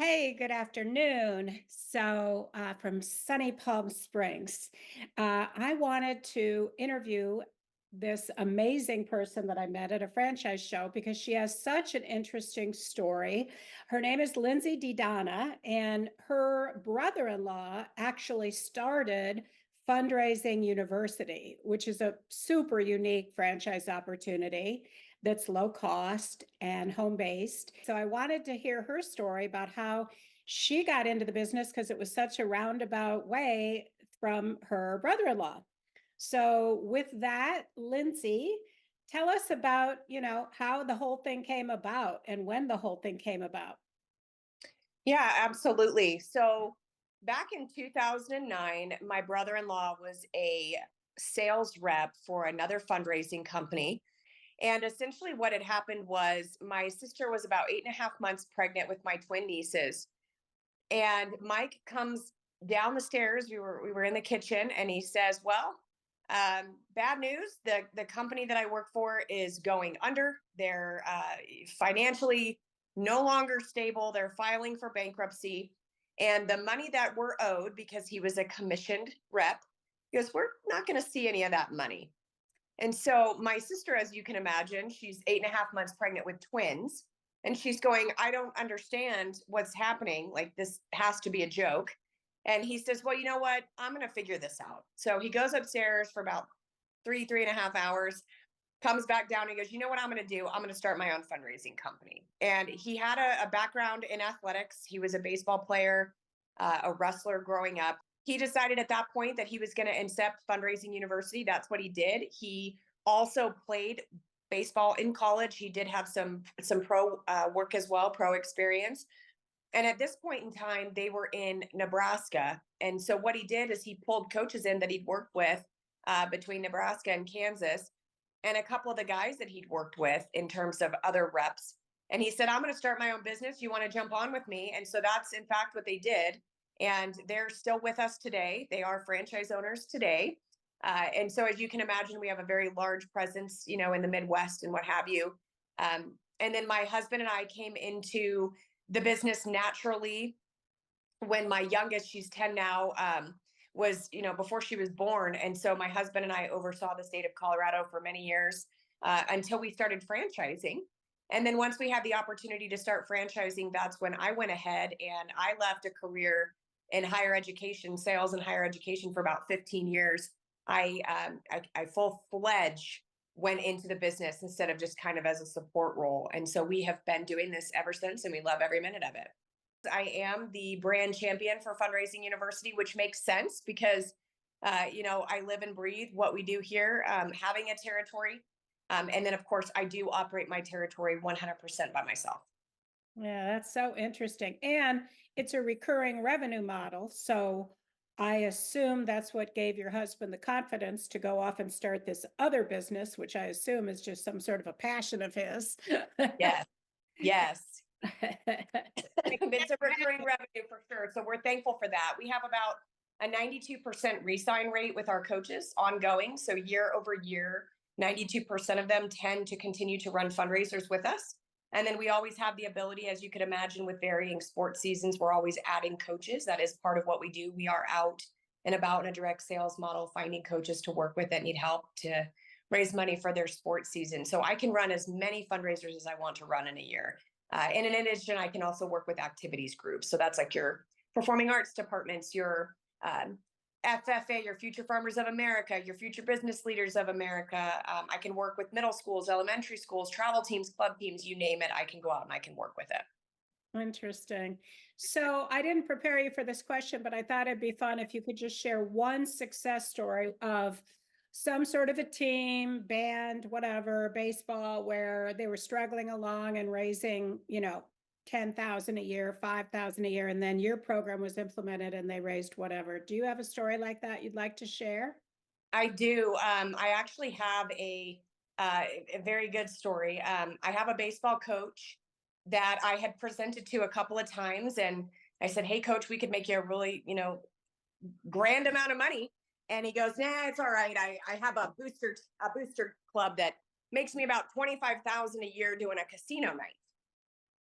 Hey, good afternoon. From sunny Palm Springs, I wanted to interview this amazing person that I met at a franchise show because she has such an interesting story. Her name is Lindsay DiDonna, and her brother in law actually started Fundraising University, which is a super unique franchise opportunity that's low cost and home based. So I wanted to hear her story about how she got into the business because it was such a roundabout way from her brother in law. So, with that, Lindsay, tell us about, how the whole thing came about and when the whole thing came about. Yeah, absolutely. So back in 2009, my brother-in-law was a sales rep for another fundraising company. And essentially, what had happened was my sister was about 8.5 months pregnant with my twin nieces. And Mike comes down the stairs. We were in the kitchen, and he says, "Well, bad news. The company that I work for is going under. They're financially no longer stable. They're filing for bankruptcy, and the money that we're owed because he was a commissioned rep, he goes, we're not going to see any of that money." And so my sister, as you can imagine, she's 8.5 months pregnant with twins. And she's going, I don't understand what's happening. Like, this has to be a joke. And he says, well, you know what? I'm going to figure this out. So he goes upstairs for about 3.5 hours, comes back down. And he goes, you know what I'm going to do? I'm going to start my own fundraising company. And he had a background in athletics. He was a baseball player, a wrestler growing up. He decided at that point that he was going to incept Fundraising University. That's what he did. He also played baseball in college. He did have some pro work as well, pro experience. And at this point in time, they were in Nebraska. And so what he did is he pulled coaches in that he'd worked with between Nebraska and Kansas, and a couple of the guys that he'd worked with in terms of other reps. And he said, I'm going to start my own business. You want to jump on with me? And so that's in fact what they did. And they're still with us today. They are franchise owners today. And so, as you can imagine, we have a very large presence, in the Midwest and what have you. And then my husband and I came into the business naturally when my youngest, she's 10 now, was, before she was born. And so my husband and I oversaw the state of Colorado for many years until we started franchising. And then once we had the opportunity to start franchising, that's when I went ahead and I left a career in higher education, sales and higher education for about 15 years. I full fledged went into the business instead of just kind of as a support role. And so we have been doing this ever since, and we love every minute of it. I am the brand champion for Fundraising University, which makes sense because, I live and breathe what we do here, having a territory. And then, of course, I do operate my territory 100% by myself. Yeah, that's so interesting. And it's a recurring revenue model. So I assume that's what gave your husband the confidence to go off and start this other business, which I assume is just some sort of a passion of his. Yes, yes. It's a recurring revenue for sure. So we're thankful for that. We have about a 92% resign rate with our coaches ongoing. So year over year, 92% of them tend to continue to run fundraisers with us. And then we always have the ability, as you could imagine, with varying sports seasons, we're always adding coaches. That is part of what we do. We are out and about in a direct sales model, finding coaches to work with that need help to raise money for their sports season. So I can run as many fundraisers as I want to run in a year. And in addition, I can also work with activities groups. So that's like your performing arts departments, your FFA, your Future Farmers of America, your Future Business Leaders of America. I can work with middle schools, elementary schools, travel teams, club teams, you name it. I can go out and I can work with it. Interesting. So I didn't prepare you for this question, but I thought it'd be fun if you could just share one success story of some sort of a team, band, whatever, baseball, where they were struggling along and raising, 10,000 a year, 5,000 a year, and then your program was implemented and they raised whatever. Do you have a story like that you'd like to share? I do. I actually have a very good story. I have a baseball coach that I had presented to a couple of times, and I said, "Hey, coach, we could make you a really, grand amount of money." And he goes, "Nah, it's all right. I have a booster club that makes me about 25,000 a year doing a casino night."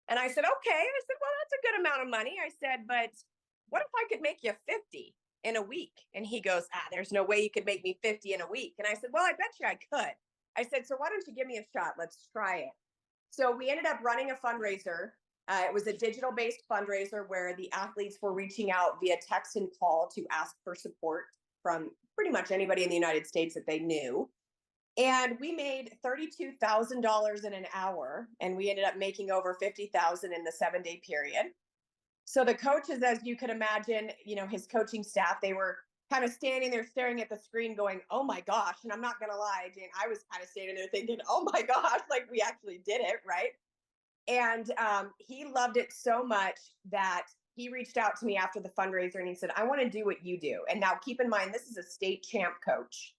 And I said, okay. I said, well, that's a good amount of money. I said, but what if I could make you 50 in a week? And he goes, there's no way you could make me 50 in a week. And I said, well, I bet you I could. I said, so why don't you give me a shot? Let's try it. So we ended up running a fundraiser. It was a digital based fundraiser where the athletes were reaching out via text and call to ask for support from pretty much anybody in the United States that they knew. And we made $32,000 in an hour, and we ended up making over 50,000 in the 7-day period. So the coaches, as you could imagine, his coaching staff, they were kind of standing there staring at the screen going, oh my gosh. And I'm not going to lie, Jane, I was kind of standing there thinking, oh my gosh, like we actually did it, right? And he loved it so much that he reached out to me after the fundraiser and he said, I want to do what you do. And now keep in mind, this is a state champ coach.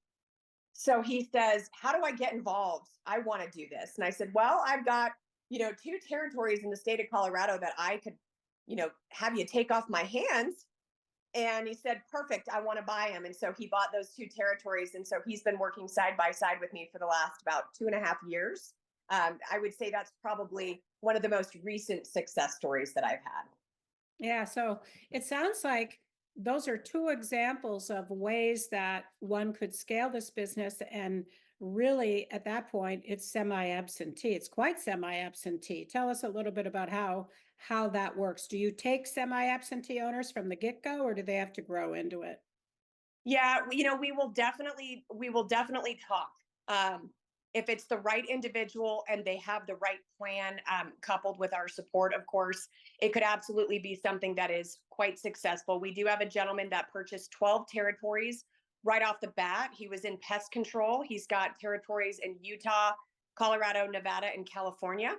So he says, how do I get involved? I want to do this. And I said, well, I've got, 2 territories in the state of Colorado that I could, have you take off my hands. And he said, perfect, I want to buy them. And so he bought those 2 territories. And so he's been working side by side with me for the last about 2.5 years. I would say that's probably one of the most recent success stories that I've had. Yeah, so it sounds like those are two examples of ways that one could scale this business. And really, at that point, it's semi-absentee. It's quite semi-absentee. Tell us a little bit about how that works. Do you take semi-absentee owners from the get-go, or do they have to grow into it? Yeah, we will definitely talk. Um, if it's the right individual and they have the right plan, coupled with our support, of course, it could absolutely be something that is quite successful. We do have a gentleman that purchased 12 territories right off the bat. He was in pest control. He's got territories in Utah, Colorado, Nevada, and California.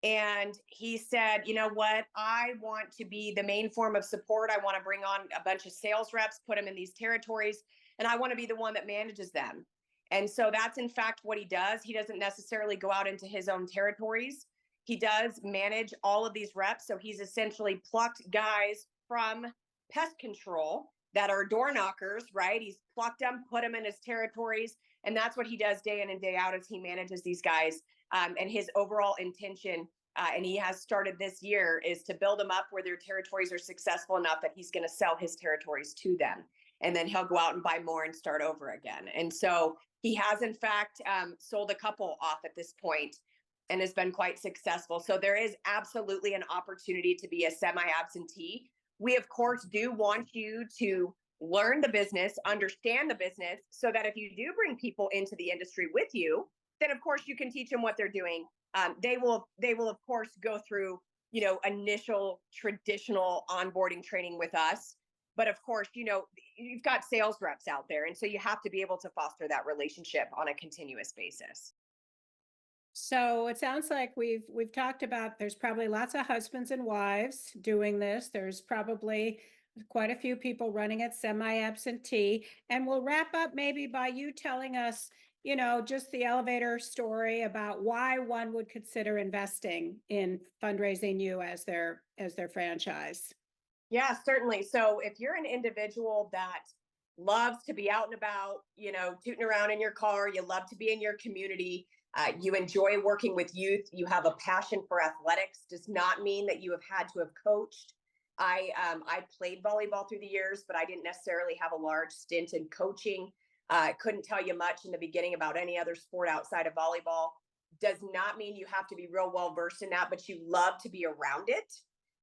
And he said, you know what? I want to be the main form of support. I want to bring on a bunch of sales reps, put them in these territories, and I want to be the one that manages them. And so that's in fact what he does. He doesn't necessarily go out into his own territories. He does manage all of these reps. So he's essentially plucked guys from pest control that are door knockers, right? He's plucked them, put them in his territories. And that's what he does day in and day out as he manages these guys. And his overall intention, and he has started this year, is to build them up where their territories are successful enough that he's going to sell his territories to them. And then he'll go out and buy more and start over again. And so he has, in fact, sold a couple off at this point and has been quite successful. So there is absolutely an opportunity to be a semi absentee. We, of course, do want you to learn the business, understand the business, so that if you do bring people into the industry with you, then of course you can teach them what they're doing. They will of course go through initial traditional onboarding training with us, but of course you've got sales reps out there, and so you have to be able to foster that relationship on a continuous basis. So it sounds like we've talked about there's probably lots of husbands and wives doing this. There's probably quite a few people running it semi-absentee. And we'll wrap up maybe by you telling us, just the elevator story about why one would consider investing in fundraising you as their franchise. Yeah, certainly. So if you're an individual that loves to be out and about, tooting around in your car, you love to be in your community, you enjoy working with youth, you have a passion for athletics, does not mean that you have had to have coached. I played volleyball through the years, but I didn't necessarily have a large stint in coaching. I couldn't tell you much in the beginning about any other sport outside of volleyball. Does not mean you have to be real well versed in that, but you love to be around it.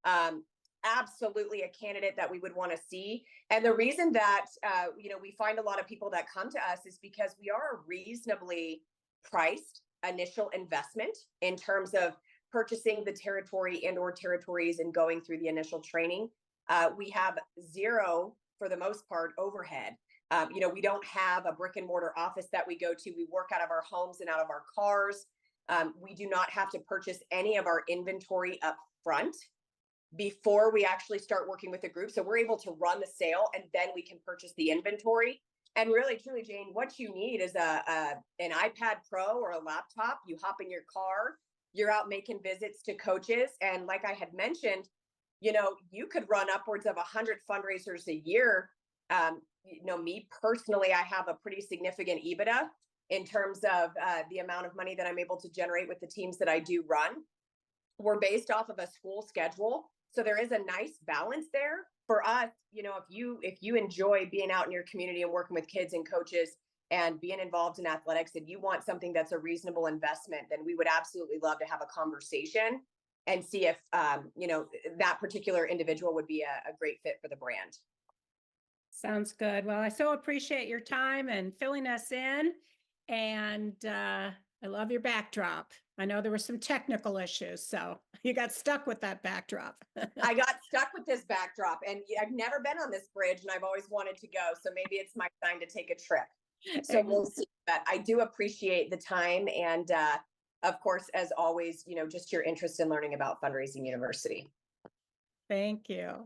Um, Absolutely a candidate that we would want to see. And the reason that we find a lot of people that come to us is because we are a reasonably priced initial investment in terms of purchasing the territory and or territories and going through the initial training. We have zero, for the most part, overhead. We don't have a brick and mortar office that we go to. We work out of our homes and out of our cars. We do not have to purchase any of our inventory up front before we actually start working with a group. So we're able to run the sale and then we can purchase the inventory. And really, truly, Jane, what you need is an iPad Pro or a laptop. You hop in your car, you're out making visits to coaches. And like I had mentioned, you could run upwards of 100 fundraisers a year. Me personally, I have a pretty significant EBITDA in terms of the amount of money that I'm able to generate with the teams that I do run. we're based off of a school schedule. So there is a nice balance there for us. If you enjoy being out in your community and working with kids and coaches and being involved in athletics, and you want something that's a reasonable investment, then we would absolutely love to have a conversation and see if that particular individual would be a great fit for the brand. Sounds good. Well, I so appreciate your time and filling us in. And I love your backdrop. I know there were some technical issues, so you got stuck with that backdrop. I got stuck with this backdrop, and I've never been on this bridge, and I've always wanted to go. So maybe it's my time to take a trip. So we'll see. But I do appreciate the time, and of course, as always, just your interest in learning about Fundraising University. Thank you.